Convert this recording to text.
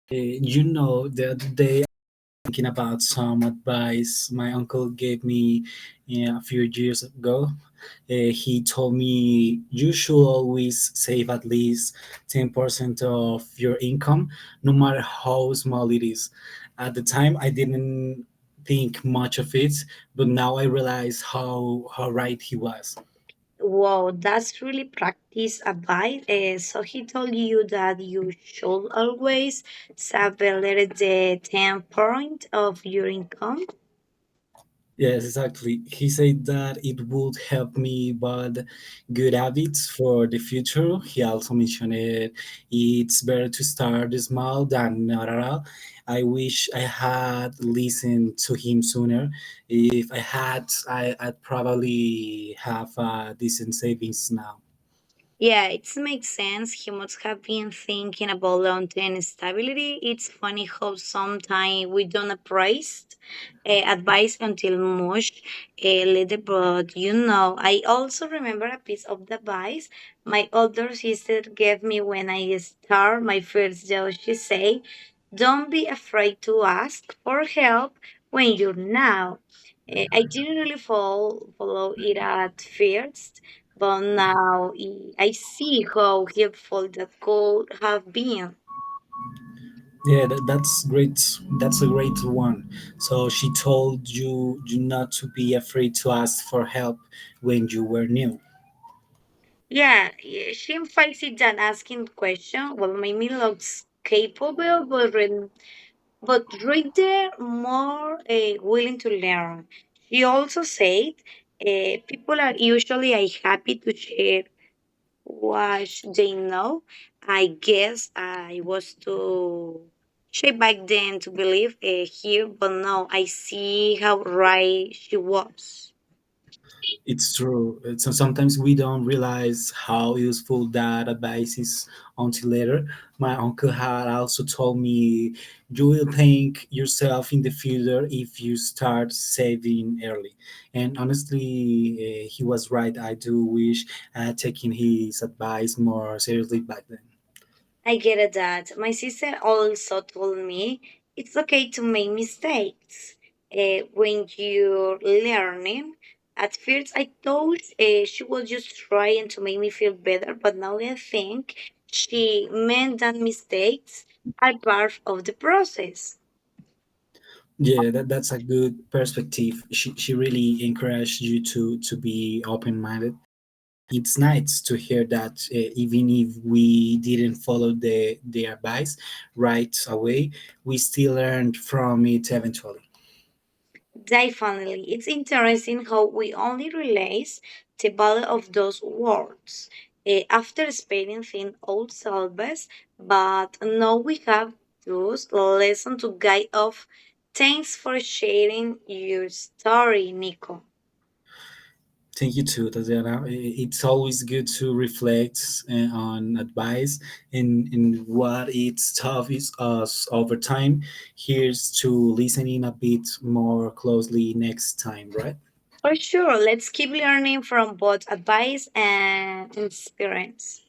The other day thinking about some advice my uncle gave me a few years ago. He told me you should always save at least 10% of your income, no matter how small it is. At the time, I didn't think much of it, but now I realize how right he was. Wow, that's really practice advice. So he told you that you should always separate the 10 point of your income. Yes, exactly. He said that it would help me build good habits for the future. He also mentioned it's better to start small than not at all. I wish I had listened to him sooner. If I had, I'd probably have decent savings now. Yeah, it makes sense. He must have been thinking about long-term stability. It's funny how sometimes we don't appraise advice until much later. But I also remember a piece of the advice my older sister gave me when I started my first job. She said, "Don't be afraid to ask for help when you're now." I didn't really follow it at first, but now I see how helpful that could have been. Yeah, that's great. That's a great one. So she told you not to be afraid to ask for help when you were new. Yeah, she emphasized that asking question will make me look capable, but they're more willing to learn. She also said people are usually happy to share what they know. I guess I was too shy back then to believe here, but now I see how right she was. It's true. So sometimes we don't realize how useful that advice is until later. My uncle had also told me you will thank yourself in the future if you start saving early. And honestly, he was right. I do wish I had taken his advice more seriously back then. I get it that. My sister also told me it's okay to make mistakes when you're learning. At first, I thought she was just trying to make me feel better, but now I think she meant that mistakes are part of the process. Yeah, that's a good perspective. She really encouraged you to be open minded. It's nice to hear that even if we didn't follow the advice right away, we still learned from it eventually. Definitely. It's interesting how we only realize the value of those words after experiencing ourselves, but now we have those lessons to guide us. Thanks for sharing your story, Nico. Thank you too, Tatiana. It's always good to reflect on advice and what it's taught is us over time. Here's to listening a bit more closely next time, right? For sure, let's keep learning from both advice and experience.